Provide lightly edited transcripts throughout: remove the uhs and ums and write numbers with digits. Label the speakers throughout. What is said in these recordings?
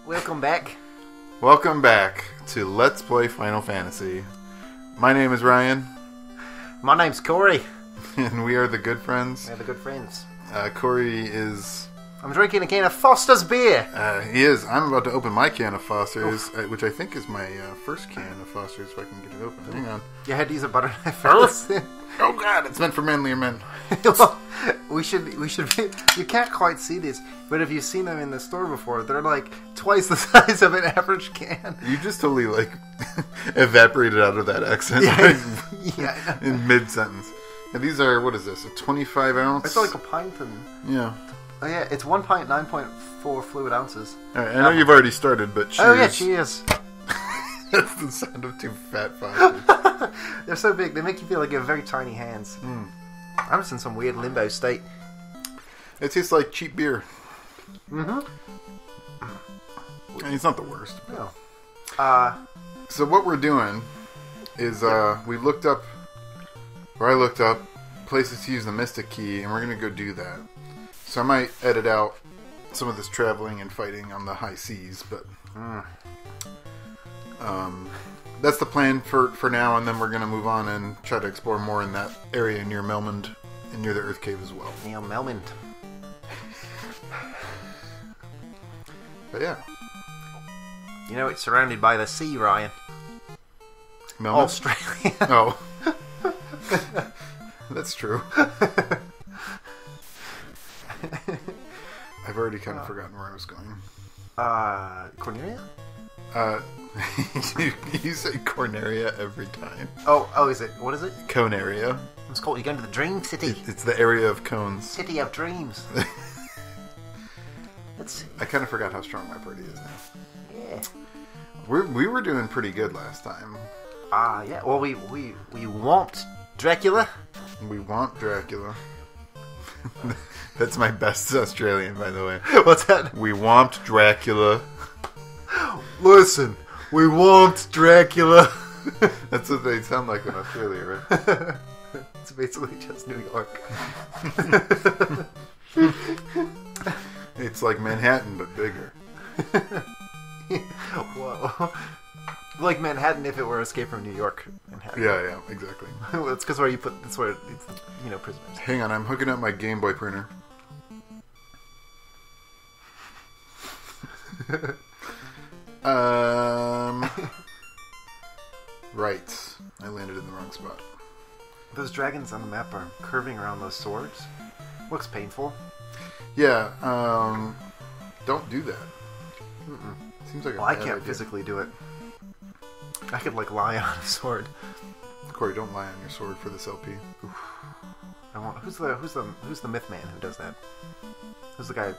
Speaker 1: Welcome back.
Speaker 2: Welcome back to Let's Play Final Fantasy. My name is Ryan.
Speaker 1: My name's Corey.
Speaker 2: And we are the good friends.
Speaker 1: We're the good friends.
Speaker 2: Corey is...
Speaker 1: I'm drinking a can of Foster's beer.
Speaker 2: He is. I'm about to open my can of Foster's, which I think is my first can of Foster's, if I can get it open. Hang on.
Speaker 1: You had to use a butter knife first.
Speaker 2: Oh god, it's meant for manlier men.
Speaker 1: Well, we should be, you can't quite see these, but if you've seen them in the store before, they're like twice the size of an average can.
Speaker 2: You just totally like evaporated out of that accent
Speaker 1: Yeah.
Speaker 2: in mid-sentence. And these are, what is this, a 25 ounce?
Speaker 1: It's like a pint and...
Speaker 2: Yeah.
Speaker 1: Oh yeah, it's 1 pint, 9.4 fluid ounces.
Speaker 2: Alright, I know you've already started, but cheers.
Speaker 1: Oh yeah, cheers.
Speaker 2: That's the sound of two fat Fosters.
Speaker 1: They're so big, they make you feel like you have very tiny hands. I'm just in some weird limbo state.
Speaker 2: It tastes like cheap beer.
Speaker 1: Mm-hmm.
Speaker 2: And it's not the worst.
Speaker 1: No.
Speaker 2: So what we're doing is we looked up, or I looked up, places to use the Mystic Key, and we're going to go do that. So I might edit out some of this traveling and fighting on the high seas, but that's the plan for now, and then we're going to move on and try to explore more in that area near Melmond and near the Earth Cave as well.
Speaker 1: Near Melmond.
Speaker 2: But yeah.
Speaker 1: You know, it's surrounded by the sea, Ryan.
Speaker 2: Melmond?
Speaker 1: Australia.
Speaker 2: Oh. That's true. I've already kind of forgotten where I was going.
Speaker 1: Cornelia?
Speaker 2: You say Corneria every time.
Speaker 1: Oh, is it? What is it?
Speaker 2: Coneria.
Speaker 1: It's called, you're going to the Dream City.
Speaker 2: It's the area of cones.
Speaker 1: City of Dreams. Let's see.
Speaker 2: I kind of forgot how strong my party is now.
Speaker 1: Yeah.
Speaker 2: We were doing pretty good last time.
Speaker 1: Yeah. Well, we want Dracula.
Speaker 2: We want Dracula. That's my best Australian, by the way.
Speaker 1: What's that?
Speaker 2: We want Dracula.
Speaker 1: Listen, we want Dracula.
Speaker 2: That's what they sound like in Australia, right?
Speaker 1: It's basically just New York.
Speaker 2: It's like Manhattan, but bigger.
Speaker 1: Whoa. Like Manhattan if it were Escape from New York. Manhattan.
Speaker 2: Yeah, exactly.
Speaker 1: Well, it's because where you put, that's where it's, prisoners.
Speaker 2: Hang on, I'm hooking up my Game Boy printer. Right. I landed in the wrong spot.
Speaker 1: Those dragons on the map are curving around those swords. Looks painful.
Speaker 2: Yeah, don't do that. Seems like a
Speaker 1: I
Speaker 2: bad
Speaker 1: can't
Speaker 2: idea.
Speaker 1: physically do it. I could, like, lie on a sword.
Speaker 2: Corey, don't lie on your sword for this LP.
Speaker 1: I want. Who's the myth man who does that? Who's the guy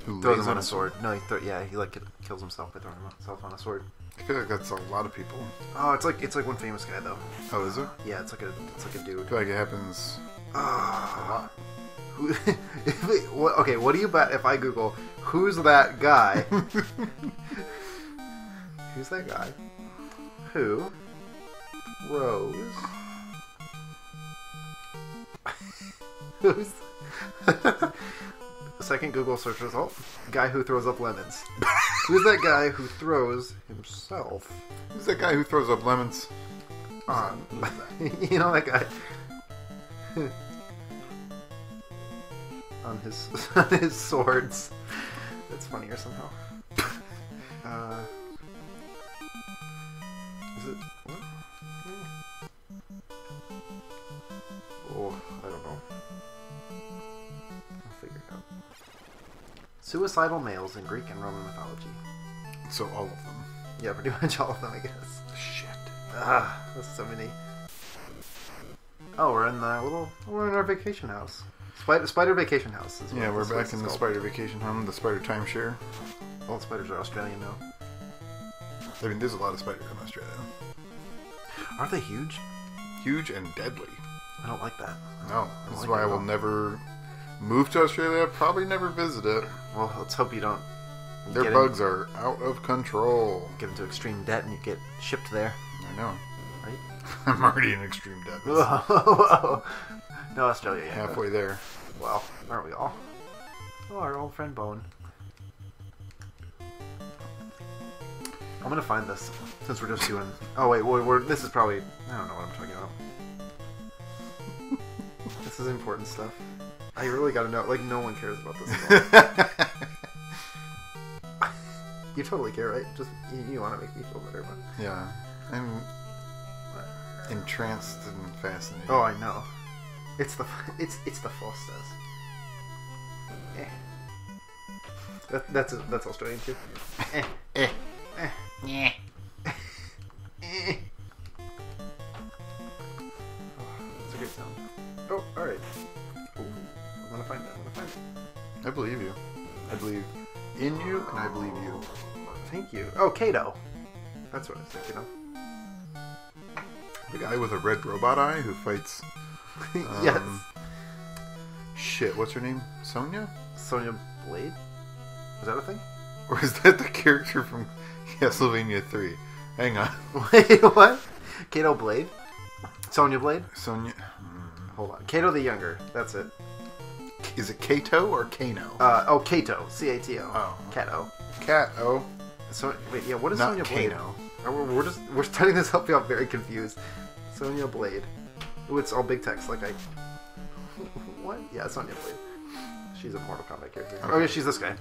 Speaker 2: Who
Speaker 1: throws
Speaker 2: lays
Speaker 1: him on
Speaker 2: on
Speaker 1: a sword? No, he like kills himself by throwing himself on a sword.
Speaker 2: I feel like that's a lot of people.
Speaker 1: Oh, it's like one famous guy though.
Speaker 2: Oh, is it?
Speaker 1: Yeah, it's like a dude.
Speaker 2: I feel like it happens a lot.
Speaker 1: Okay, what do you bet if I Google who's that guy? Who's that guy? Who rose? Who's second Google search result? Guy who throws up lemons. Who's that guy who throws himself?
Speaker 2: Who's that guy who throws up lemons?
Speaker 1: On you know that guy. on his swords. That's funnier somehow. Is it? What? Oh, I don't know. I'll figure it out. Suicidal males in Greek and Roman mythology.
Speaker 2: So all of them.
Speaker 1: Yeah, pretty much all of them, I guess.
Speaker 2: Shit.
Speaker 1: That's so many. Oh, we're in our vacation house. Spider Vacation House.
Speaker 2: Yeah, we're back in the Spider Vacation Home, the Spider Timeshare.
Speaker 1: All the spiders are Australian now.
Speaker 2: I mean, there's a lot of spiders in Australia.
Speaker 1: Aren't they huge?
Speaker 2: Huge and deadly.
Speaker 1: I don't like that.
Speaker 2: No, this is why I will never move to Australia. Probably never visit it.
Speaker 1: Well, let's hope you don't.
Speaker 2: Their bugs are out of control.
Speaker 1: Get into extreme debt and you get shipped there.
Speaker 2: I know.
Speaker 1: Right?
Speaker 2: I'm already in extreme debt.
Speaker 1: No, Australia yet.
Speaker 2: Halfway there.
Speaker 1: Well, aren't we all? Oh, our old friend Bone. I'm gonna find this since we're just doing. Oh wait, this is probably. I don't know what I'm talking about. This is important stuff. I really gotta know. Like, no one cares about this at all. You totally care, right? Just you want to make me feel better, but
Speaker 2: yeah, I'm entranced and fascinated.
Speaker 1: oh, I know. It's the Fostas. That's Australian too.
Speaker 3: Yeah.
Speaker 1: It's a great sound. Oh, all right. Ooh, I'm gonna find it.
Speaker 2: I believe you. I believe in you, and I believe you.
Speaker 1: Thank you. Oh, Cato. That's what I was thinking of.
Speaker 2: The guy with a red robot eye who fights.
Speaker 1: Yes.
Speaker 2: Shit, what's her name? Sonya?
Speaker 1: Sonya Blade. Is that a thing?
Speaker 2: Or is that the character from Castlevania 3? Hang on.
Speaker 1: Wait, what? Cato Blade? Sonya Blade?
Speaker 2: Sonya.
Speaker 1: Hold on. Cato the Younger. That's it.
Speaker 2: Is it Cato or Kano?
Speaker 1: Cato. C-A-T-O.
Speaker 2: Oh.
Speaker 1: Cato.
Speaker 2: Cato.
Speaker 1: So wait, yeah. What is
Speaker 2: Not
Speaker 1: Sonya Blade?
Speaker 2: Kano.
Speaker 1: We're starting this up. I'm very confused. Sonya Blade. Ooh, it's all big text. Like I. What? Yeah, Sonya Blade. She's a Mortal Kombat character.
Speaker 2: Okay.
Speaker 1: Oh yeah, she's this guy.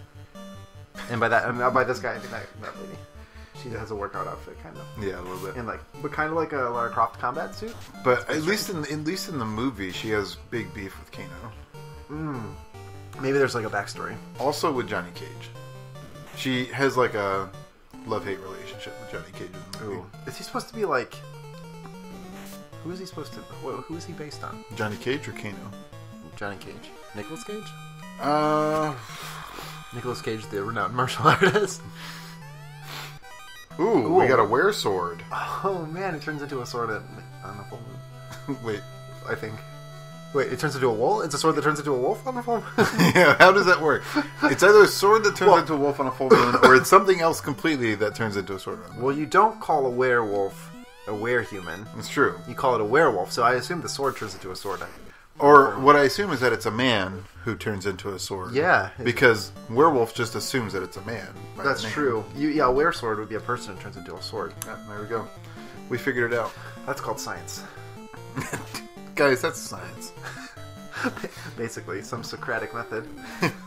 Speaker 1: And by by this guy, I mean that lady. She has a workout outfit, kind of.
Speaker 2: Yeah, a little bit.
Speaker 1: And but kind of like a Lara Croft combat suit.
Speaker 2: But at least in the movie, she has big beef with Kano.
Speaker 1: Maybe there's like a backstory.
Speaker 2: Also with Johnny Cage. She has like a love-hate relationship with Johnny Cage in the movie.
Speaker 1: Ooh. Is he supposed to be like? Who is he supposed to? Who is he based on?
Speaker 2: Johnny Cage or Kano?
Speaker 1: Johnny Cage. Nicolas Cage. Nicolas Cage, the renowned martial artist.
Speaker 2: Ooh, we got a were sword.
Speaker 1: Oh man, it turns into a sword on a full moon.
Speaker 2: Wait,
Speaker 1: I think. Wait, it turns into a wolf? It's a sword that turns into a wolf on a full moon?
Speaker 2: yeah, how does that work? It's either a sword that turns into a wolf on a full moon, or it's something else completely that turns into a sword on a moon.
Speaker 1: Well, you don't call a werewolf a werehuman.
Speaker 2: It's true.
Speaker 1: You call it a werewolf, so I assume the sword turns into a sword.
Speaker 2: Or what I assume is that it's a man who turns into a sword.
Speaker 1: Yeah.
Speaker 2: Because werewolf just assumes that it's a man.
Speaker 1: That's true. A weresword would be a person who turns into a sword.
Speaker 2: Yeah, there we go. We figured it out.
Speaker 1: That's called science.
Speaker 2: Guys, that's science.
Speaker 1: Basically, some Socratic method.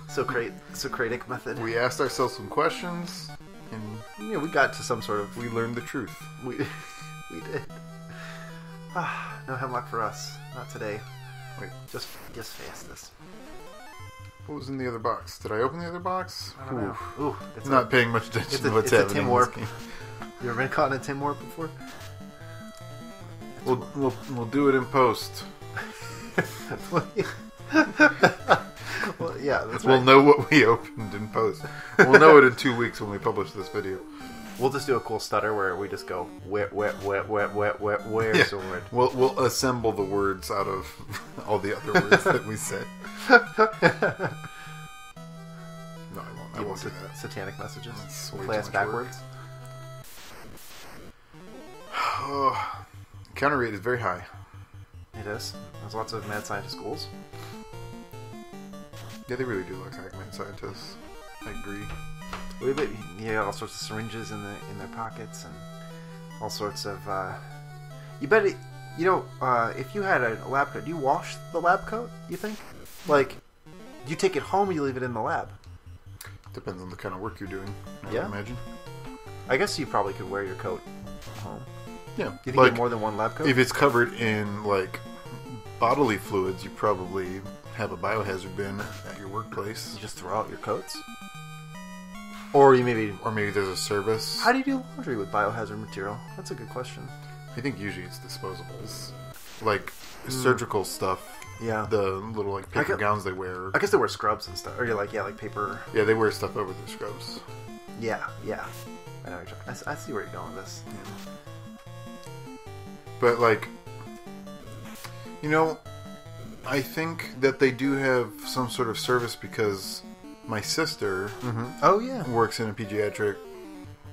Speaker 1: Socratic method.
Speaker 2: We asked ourselves some questions, and
Speaker 1: we got to some sort of...
Speaker 2: we learned the truth.
Speaker 1: We did. No hemlock for us. Not today.
Speaker 2: Wait,
Speaker 1: just fastest.
Speaker 2: What was in the other box? Did I open the other box?
Speaker 1: I don't know. Ooh,
Speaker 2: it's not paying much attention to what's
Speaker 1: it's
Speaker 2: happening.
Speaker 1: A Tim Warp. You ever been caught in a Tim Warp before?
Speaker 2: We'll do it in post.
Speaker 1: Well, yeah, that's right.
Speaker 2: We'll know what we opened in post. We'll know it in 2 weeks when we publish this video.
Speaker 1: We'll just do a cool stutter where we just go where
Speaker 2: Yeah.
Speaker 1: sword.
Speaker 2: We'll assemble the words out of all the other words that we said. No, I won't do that.
Speaker 1: Satanic messages.
Speaker 2: That's way
Speaker 1: Play
Speaker 2: too
Speaker 1: us
Speaker 2: much
Speaker 1: backwards.
Speaker 2: Counter rate is very high.
Speaker 1: It is. There's lots of mad scientist schools.
Speaker 2: Yeah, they really do look like mad scientists. I agree.
Speaker 1: You got all sorts of syringes in their pockets and all sorts of. You bet it. If you had a lab coat, do you wash the lab coat? You think? Like, do you take it home or you leave it in the lab?
Speaker 2: Depends on the kind of work you're doing. I
Speaker 1: Yeah.
Speaker 2: would imagine.
Speaker 1: I guess you probably could wear your coat home.
Speaker 2: Yeah.
Speaker 1: Do you think you have more than one lab coat?
Speaker 2: If it's covered in like bodily fluids, you probably have a biohazard bin at your workplace.
Speaker 1: You just throw out your coats? Or maybe
Speaker 2: there's a service.
Speaker 1: How do you do laundry with biohazard material? That's a good question.
Speaker 2: I think usually it's disposables, like surgical stuff.
Speaker 1: Yeah,
Speaker 2: the little like paper gowns they wear.
Speaker 1: I guess they wear scrubs and stuff, or like paper.
Speaker 2: Yeah, they wear stuff over their scrubs.
Speaker 1: Yeah. I know. I see where you're going with this.
Speaker 2: Yeah. But I think that they do have some sort of service because my sister works in a pediatric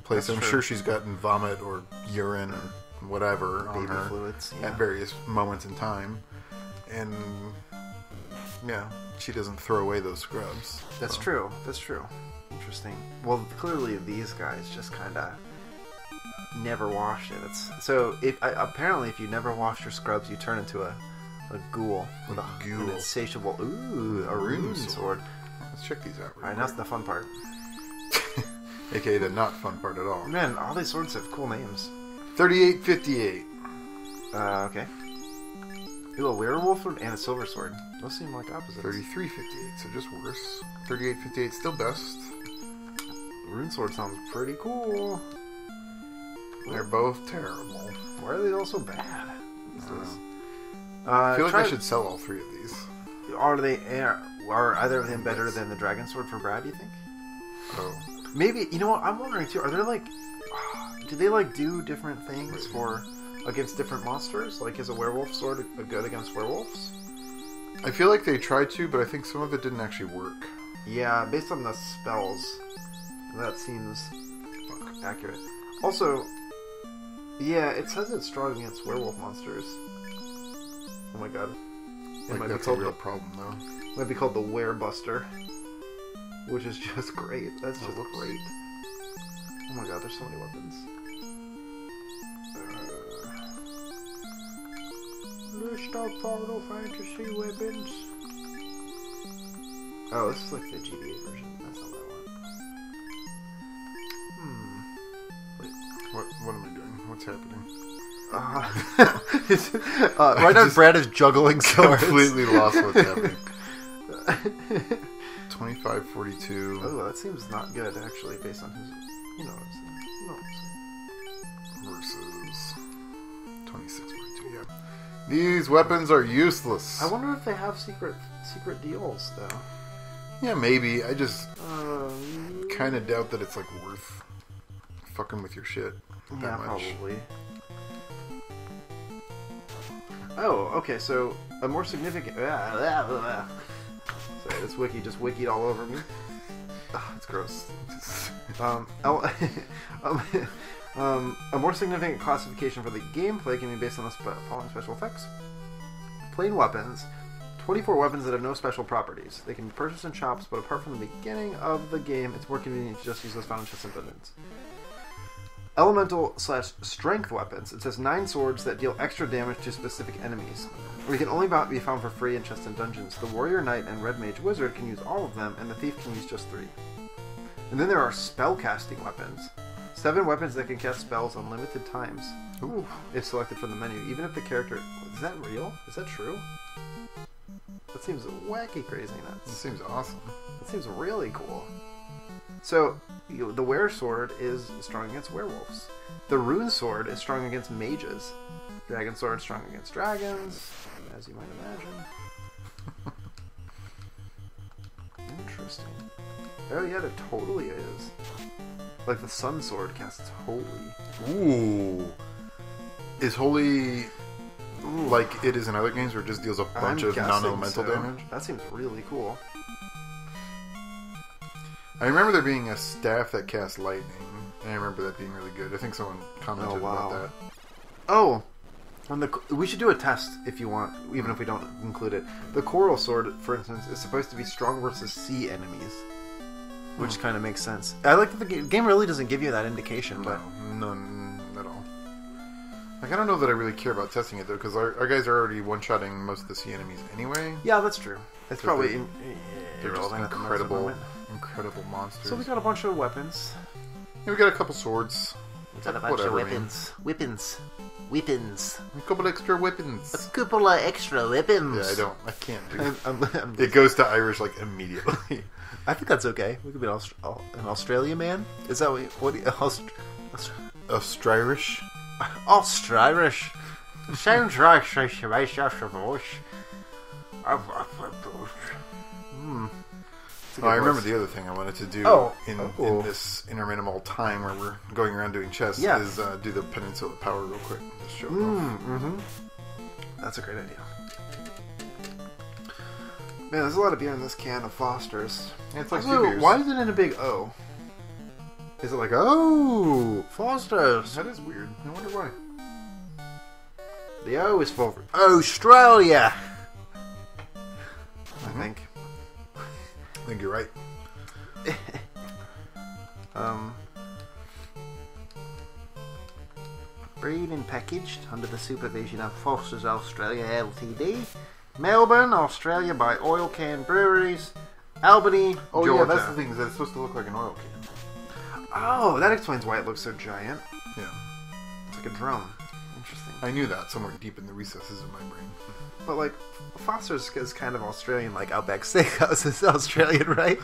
Speaker 2: place.
Speaker 1: That's
Speaker 2: I'm
Speaker 1: true.
Speaker 2: sure she's gotten vomit or urine or whatever on
Speaker 1: Baby
Speaker 2: her
Speaker 1: fluids
Speaker 2: at various moments in time. And yeah, she doesn't throw away those scrubs.
Speaker 1: That's true. Interesting. Well, clearly these guys just kind of never washed it. Apparently if you never wash your scrubs, you turn into a ghoul with an insatiable. Ooh, a rune sword.
Speaker 2: Let's check these out.
Speaker 1: All right, now's the fun part.
Speaker 2: AKA the not fun part at all.
Speaker 1: Man, all these swords have cool names.
Speaker 2: 3858.
Speaker 1: Okay. Ooh, a werewolf sword and a silver sword. Those seem like opposites.
Speaker 2: 3358, so just worse. 3858, still best.
Speaker 1: Rune sword sounds pretty cool.
Speaker 2: They're both terrible.
Speaker 1: Why are they all so bad?
Speaker 2: I feel like I should sell all three of these.
Speaker 1: Are either of them better than the dragon sword for Brad, you think?
Speaker 2: Oh.
Speaker 1: Maybe, you know what, I'm wondering too, are there like, do they like do different things against different monsters? Like, is a werewolf sword good against werewolves?
Speaker 2: I feel like they tried to, but I think some of it didn't actually work.
Speaker 1: Yeah, based on the spells, that seems accurate. Also, yeah, it says it's strong against werewolf monsters. Oh my god.
Speaker 2: That's a real problem, though.
Speaker 1: It might be called the Werebuster, which is just great. That's just great. Oh my god, there's so many weapons. List of Final Fantasy weapons. Oh, this is like the GBA version. That's not what I want.
Speaker 2: What am I doing? What's happening?
Speaker 1: Right now, Brad is juggling swords.
Speaker 2: Completely lost what's happening. 2542.
Speaker 1: Oh, that seems not good, actually, based on his. You know what I'm saying?
Speaker 2: Versus 2642. Yeah. These weapons are useless.
Speaker 1: I wonder if they have secret deals, though.
Speaker 2: Yeah, maybe. I just kind of doubt that it's like worth fucking with your shit that much.
Speaker 1: Probably. Oh, okay, so a more significant... Sorry, this wiki just wikied all over me. Oh, it's gross. A more significant classification for the gameplay can be based on the following special effects. Plain weapons. 24 weapons that have no special properties. They can be purchased in shops, but apart from the beginning of the game, it's more convenient to just use those found in chests and dungeons. Elemental/strength weapons. It says 9 swords that deal extra damage to specific enemies. They can only be found for free in chests and dungeons. The warrior knight and red mage wizard can use all of them, and the thief can use just 3. And then there are spellcasting weapons. 7 weapons that can cast spells unlimited times. Ooh. If selected from the menu, even if the character... Is that real? Is that true? That seems wacky crazy nuts.
Speaker 2: That seems awesome.
Speaker 1: That seems really cool. So, the were sword is strong against werewolves. The rune sword is strong against mages. Dragon sword is strong against dragons, as you might imagine. Interesting. Oh yeah, it totally is. Like the sun sword casts holy.
Speaker 2: Ooh. Is holy like it is in other games where it just deals a bunch of non-elemental damage?
Speaker 1: That seems really cool.
Speaker 2: I remember there being a staff that cast lightning, and I remember that being really good. I think someone commented about that.
Speaker 1: Oh! We should do a test if you want, even if we don't include it. The coral sword, for instance, is supposed to be strong versus sea enemies. Which kind of makes sense. I like that the game really doesn't give you that indication, but...
Speaker 2: No, none at all. Like, I don't know that I really care about testing it, though, because our guys are already one-shotting most of the sea enemies anyway.
Speaker 1: Yeah, that's true. It's probably
Speaker 2: they're just incredible monsters.
Speaker 1: So we got a bunch of weapons.
Speaker 2: Yeah, we got a couple swords.
Speaker 1: We got a bunch of weapons. Weapons.
Speaker 2: A couple extra weapons.
Speaker 1: A couple of extra weapons.
Speaker 2: Yeah, I can't do it. It goes to Irish, like, immediately.
Speaker 1: I think that's okay. We could be an Australia man. Is that what
Speaker 2: Austrirish?
Speaker 1: Austrirish. Sounds right.
Speaker 2: I remember the other thing I wanted to do in this interminable time where we're going around doing chests is do the Peninsula Power real quick. Just show it off.
Speaker 1: That's a great idea. Man, there's a lot of beer in this can of Foster's.
Speaker 2: Yeah, it's like 2 beers.
Speaker 1: Why is it in a big O? Is it like, oh, Foster's?
Speaker 2: That is weird. I wonder why.
Speaker 1: The O is for Australia. I think.
Speaker 2: I think you're right.
Speaker 1: Bred and packaged under the supervision of Foster's Australia Ltd. Melbourne, Australia by Oil Can Breweries. Albany,
Speaker 2: Oh
Speaker 1: Georgia.
Speaker 2: yeah, that's the thing. Is that it's supposed to look like an oil can.
Speaker 1: Oh, that explains why it looks so giant.
Speaker 2: Yeah.
Speaker 1: It's like a drum. Interesting.
Speaker 2: I knew that somewhere deep in the recesses of my brain.
Speaker 1: But like, Foster's is kind of Australian, like Outback Steakhouse is Australian, right?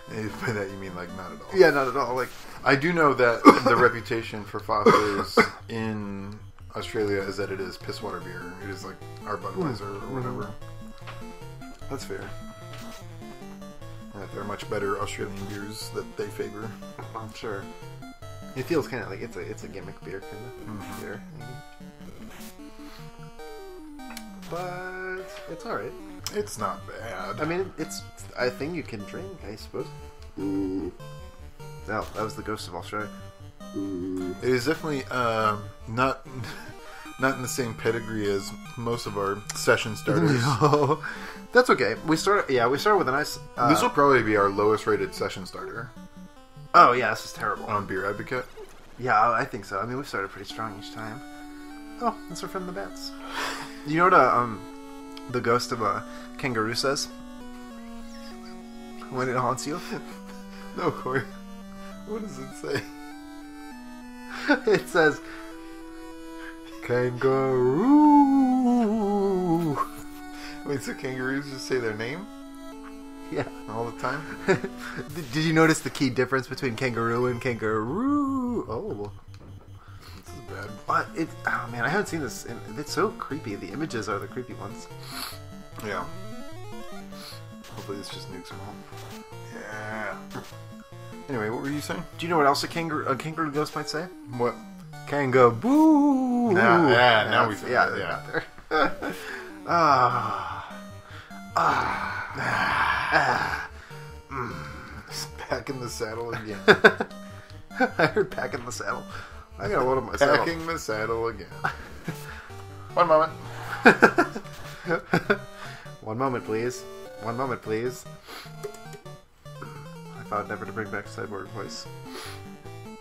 Speaker 2: By that you mean like not at all.
Speaker 1: Yeah, not at all. Like,
Speaker 2: I do know that the reputation for Foster's in Australia is that it is pisswater beer. It is like our Budweiser or whatever.
Speaker 1: that's fair.
Speaker 2: And that there are much better Australian beers that they favor.
Speaker 1: I'm sure. It feels kind of like it's a gimmick beer kind of beer. But it's all right.
Speaker 2: It's not bad.
Speaker 1: I mean, it's a thing you can drink, I suppose. No, that was the Ghost of Australia.
Speaker 2: It is definitely not in the same pedigree as most of our session starters.
Speaker 1: No, that's okay. We started with a nice.
Speaker 2: This will probably be our lowest rated session starter
Speaker 1: Oh yeah, this is terrible.
Speaker 2: on Beer Advocate.
Speaker 1: Yeah, I think so. I mean, we started pretty strong each time. Oh, that's our friend the Bats. You know what the ghost of a kangaroo says when it haunts you?
Speaker 2: No, Corey. What does it say?
Speaker 1: It says, kangaroo.
Speaker 2: Wait, so kangaroos just say their name
Speaker 1: Yeah.
Speaker 2: all the time?
Speaker 1: Did you notice the key difference between kangaroo and kangaroo? Oh.
Speaker 2: This is bad.
Speaker 1: But oh man, I haven't seen this. It's so creepy. The images are the creepy ones.
Speaker 2: Yeah. Hopefully this just nukes them all. Yeah. Anyway, what were you saying?
Speaker 1: Do you know what else a kangaroo ghost might say?
Speaker 2: What?
Speaker 1: Kangaboo.
Speaker 2: Now we
Speaker 1: got
Speaker 2: yeah.
Speaker 1: there.
Speaker 2: Back in the saddle again.
Speaker 1: I heard pack in the saddle. I got a load of my saddle.
Speaker 2: Packing the saddle again. One moment.
Speaker 1: One moment, please. One moment, please. I vowed never to bring back cyborg voice.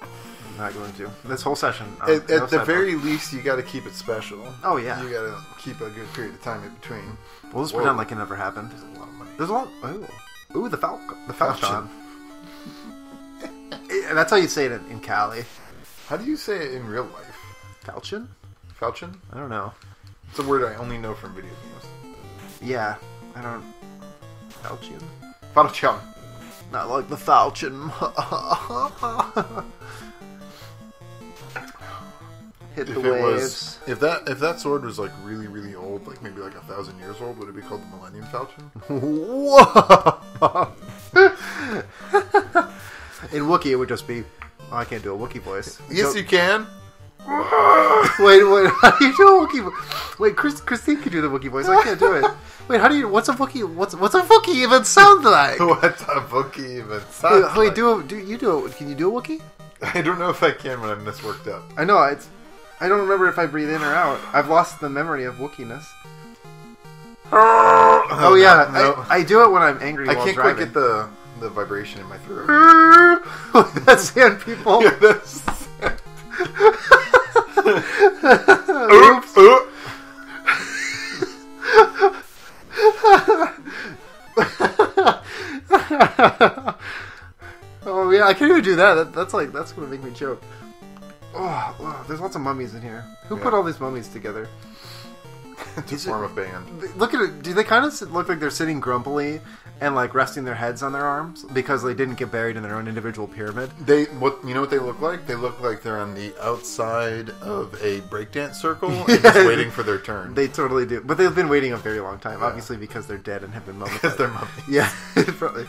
Speaker 1: I'm not going to. This whole session.
Speaker 2: At
Speaker 1: no
Speaker 2: the
Speaker 1: cyborg.
Speaker 2: very least, you got to keep it special.
Speaker 1: Oh, yeah.
Speaker 2: You got to keep a good period of time in between.
Speaker 1: We'll just
Speaker 2: Whoa.
Speaker 1: pretend like it never happened.
Speaker 2: There's a lot of money.
Speaker 1: There's a lot. Ooh, the Falcon. The Falcon. That's how you say it in Cali.
Speaker 2: How do you say it in real life?
Speaker 1: Falcon?
Speaker 2: Falcon?
Speaker 1: I don't know.
Speaker 2: It's a word I only know from video games.
Speaker 1: Yeah, I don't. Falcon?
Speaker 2: Falcon.
Speaker 1: Not like the Falcon. Hit the waves.
Speaker 2: If that sword was like really, really old, like maybe like 1,000 years old, would it be called the Millennium Falcon?
Speaker 1: Whoa! In Wookiee, it would just be. Oh, I can't do a Wookiee voice.
Speaker 2: Yes, you can.
Speaker 1: Wait, how do you do a Wookiee voice? Wait, Christine can do the Wookiee voice. I can't do it. Wait, how do you? What's a Wookiee? What's a Wookiee even sound like?
Speaker 2: What's a Wookiee even sound like?
Speaker 1: Wait, Can you do a Wookiee?
Speaker 2: I don't know if I can when I'm this worked up.
Speaker 1: I know I don't remember if I breathe in or out. I've lost the memory of Wookieness. Oh yeah,
Speaker 2: no.
Speaker 1: I do it when I'm angry.
Speaker 2: I
Speaker 1: while
Speaker 2: can't
Speaker 1: driving.
Speaker 2: quite get the vibration in my throat.
Speaker 1: That's sand people.
Speaker 2: Yeah, that's...
Speaker 1: Oops. Oh yeah, I can't even do that. That's gonna make me choke. Oh, there's lots of mummies in here. Who put all these mummies together?
Speaker 2: To form a band.
Speaker 1: Look at it. Do they kind of look like they're sitting grumpily and like resting their heads on their arms because they didn't get buried in their own individual pyramid?
Speaker 2: You know what they look like? They look like they're on the outside of a breakdance circle and just waiting for their turn.
Speaker 1: They totally do, but they've been waiting a very long time, obviously because they're dead and have been mummified.
Speaker 2: Because they're mummies.
Speaker 1: Yeah, probably.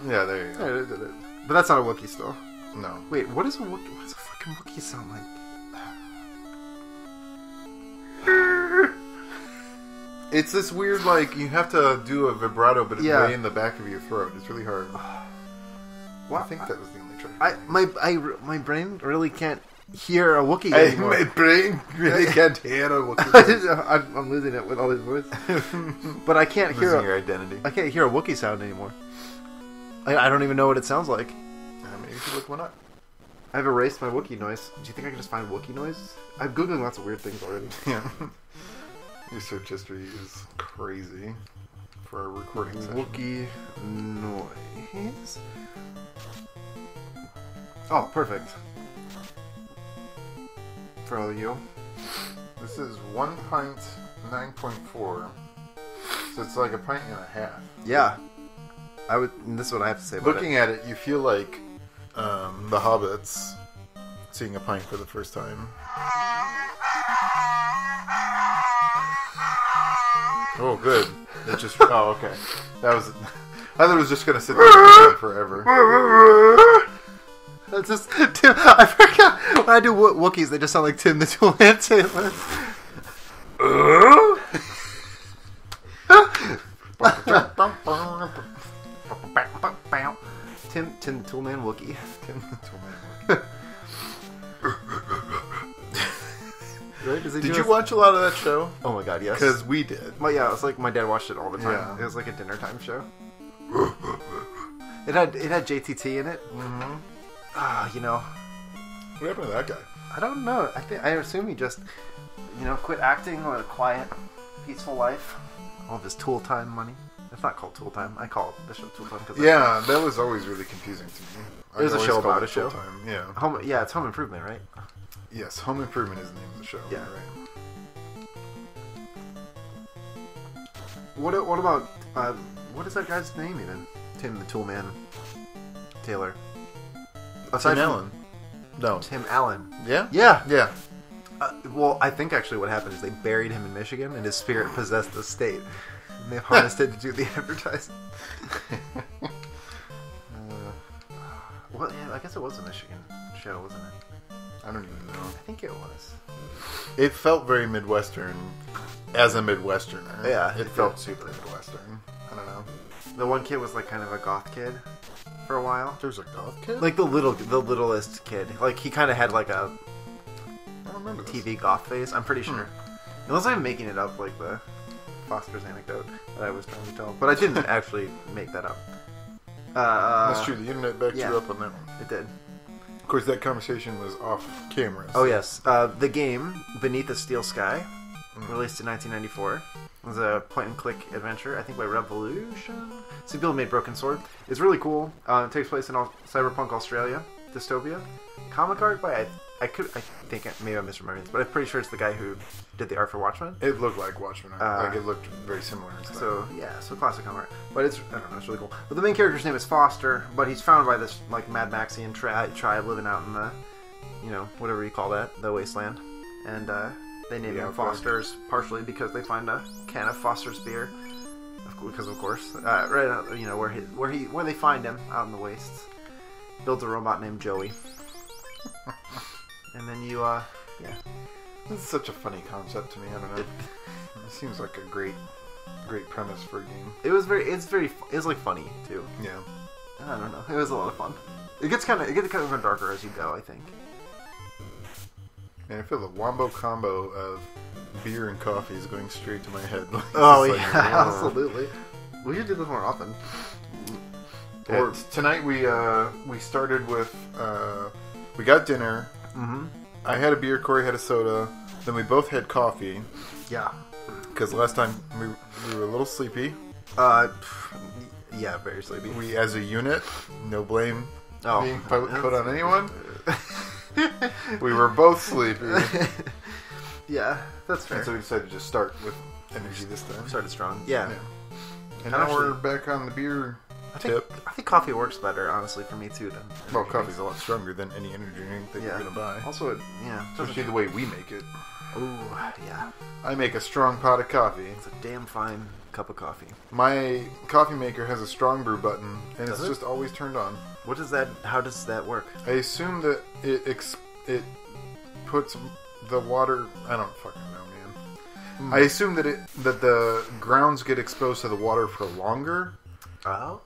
Speaker 2: Yeah, there you go.
Speaker 1: But that's not a Wookiee still.
Speaker 2: No.
Speaker 1: Wait, what does a fucking Wookiee sound like?
Speaker 2: It's this weird, like, you have to do a vibrato, but it's
Speaker 1: Yeah.
Speaker 2: way in the back of your throat. It's really hard.
Speaker 1: What?
Speaker 2: I think that was the only trick.
Speaker 1: My brain really can't hear a Wookiee
Speaker 2: My
Speaker 1: anymore.
Speaker 2: brain really can't hear a Wookiee.
Speaker 1: I'm losing it with all these voices. But I can't hear
Speaker 2: Losing your identity.
Speaker 1: I can't hear a Wookiee sound anymore. I don't even know what it sounds like.
Speaker 2: Maybe you should look one up.
Speaker 1: I've erased my Wookiee noise. Do you think I can just find Wookiee noise? I'm Googling lots of weird things already.
Speaker 2: Yeah. Your search history is crazy for a recording session.
Speaker 1: Wookiee noise. Oh, perfect. For all of you.
Speaker 2: This is 1 pint 9.4. So it's like a pint and a half.
Speaker 1: Yeah. This is what I have to say about
Speaker 2: Looking at it, you feel like the Hobbits seeing a pint for the first time. Oh, good. It just. Oh, okay. That was. I thought it was just gonna sit there forever.
Speaker 1: That's just Tim. I forgot when I do Wookiees, they just sound like Tim the Toolman Taylor. Tim the Toolman Wookie.
Speaker 2: Tim the Toolman Wookie.
Speaker 1: Right?
Speaker 2: Did you watch a lot of that show?
Speaker 1: Oh my god, yes.
Speaker 2: Because we did.
Speaker 1: Well, yeah, it's like my dad watched it all the time.
Speaker 2: Yeah.
Speaker 1: It was like a dinner time show. It had JTT in it.
Speaker 2: Mm-hmm.
Speaker 1: You know,
Speaker 2: What happened to that guy?
Speaker 1: I don't know. I assume he just, quit acting or a quiet, peaceful life. All of his tool time money. It's not called tool time. I call it the show tool time because
Speaker 2: Yeah, that was always really confusing to me.
Speaker 1: It was a show about a show.
Speaker 2: Time. Yeah.
Speaker 1: It's Home Improvement, right?
Speaker 2: Yes, Home Improvement is the name of the show.
Speaker 1: Yeah.
Speaker 2: Right.
Speaker 1: What about what is that guy's name even? Tim the Toolman Taylor.
Speaker 2: Tim Allen. No.
Speaker 1: Tim Allen.
Speaker 2: Yeah?
Speaker 1: Yeah.
Speaker 2: Yeah.
Speaker 1: Well, I think actually what happened is they buried him in Michigan and his spirit possessed the state. And they harnessed it to do the advertising. Well, yeah, I guess it was a Michigan show, wasn't it?
Speaker 2: I don't even know.
Speaker 1: I think it was.
Speaker 2: It felt very Midwestern as a Midwesterner.
Speaker 1: Yeah.
Speaker 2: It felt super Midwestern. I don't know.
Speaker 1: The one kid was like kind of a goth kid for a while.
Speaker 2: There's a goth kid?
Speaker 1: Like the littlest kid. Like he kind of had like a
Speaker 2: I don't remember this.
Speaker 1: TV goth face. I'm pretty sure. Unless I'm making it up, like the Foster's anecdote that I was trying to tell. But I didn't actually make that up.
Speaker 2: That's true. The internet backed
Speaker 1: yeah.
Speaker 2: you up on that one.
Speaker 1: It did.
Speaker 2: Of course, that conversation was off camera. So.
Speaker 1: Oh, yes. The game, Beneath the Steel Sky, released in 1994. It was a point-and-click adventure, I think by Revolution. Some people made Broken Sword. It's really cool. It takes place in cyberpunk Australia, dystopia. Comic art by, I think, maybe I'm misremembering this, but I'm pretty sure it's the guy who did the art for Watchmen.
Speaker 2: It looked like Watchmen. Like it looked very similar and stuff.
Speaker 1: So, yeah, so classic comic art. But it's, I don't know, it's really cool. But the main character's name is Foster, but he's found by this, like, Mad Maxian tribe living out in the, whatever you call that, the wasteland. And, they named him Foster's partially because they find a can of Foster's beer, because of course, right out, where they find him out in the wastes. Builds a robot named Joey, and then yeah.
Speaker 2: This is such a funny concept to me. I don't know. It seems like a great premise for a game.
Speaker 1: It's like funny too.
Speaker 2: Yeah.
Speaker 1: I don't know. It was a lot of fun. It gets kind of darker as you go, I think.
Speaker 2: And I feel the wombo combo of beer and coffee is going straight to my head.
Speaker 1: Oh yeah, absolutely. We should do this more often.
Speaker 2: Or tonight we started with we got dinner.
Speaker 1: Mm-hmm.
Speaker 2: I had a beer. Corey had a soda. Then we both had coffee.
Speaker 1: Yeah.
Speaker 2: Because last time we were a little sleepy.
Speaker 1: Yeah, very sleepy.
Speaker 2: We, as a unit, no blame being put on anyone. We were both sleepy.
Speaker 1: Yeah, that's fair.
Speaker 2: And so we decided to just start with energy this time.
Speaker 1: Started strong. Yeah.
Speaker 2: And now we're back on the beer tip.
Speaker 1: I think coffee works better, honestly, for me too.
Speaker 2: Well, coffee's a lot stronger than any energy drink that you're going to buy.
Speaker 1: Also,
Speaker 2: especially the way we make it.
Speaker 1: Ooh, yeah.
Speaker 2: I make a strong pot of coffee.
Speaker 1: It's a damn fine cup of coffee.
Speaker 2: My coffee maker has a strong brew button, and it's just always turned on.
Speaker 1: What does that? How does that work?
Speaker 2: I assume that it puts the water. I don't fucking know, man. I assume that the grounds get exposed to the water for longer.
Speaker 1: Oh.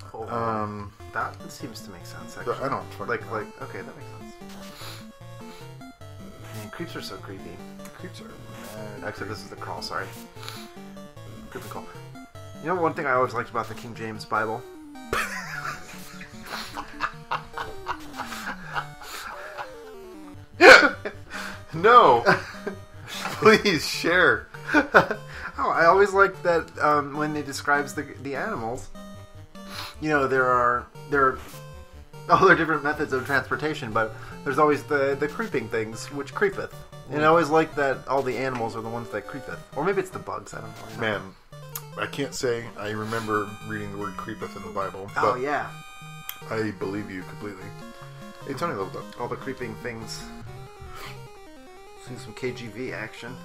Speaker 1: That seems to make sense. Actually,
Speaker 2: I don't fucking know.
Speaker 1: Okay, that makes sense. Man, creeps are so creepy.
Speaker 2: Creeps are mad.
Speaker 1: Actually, this is the crawl. Sorry. Creepy crawl. You know, one thing I always liked about the King James Bible.
Speaker 2: No. Please share.
Speaker 1: Oh, I always like that when it describes the animals. You know, there are different methods of transportation, but there's always the creeping things, which creepeth. And I always like that all the animals are the ones that creepeth. Or maybe it's the bugs, I don't know.
Speaker 2: Man, I can't say I remember reading the word creepeth in the Bible.
Speaker 1: Oh,
Speaker 2: but
Speaker 1: yeah.
Speaker 2: I believe you completely. Hey, Tony leveled up.
Speaker 1: All the creeping things. See some KGV action.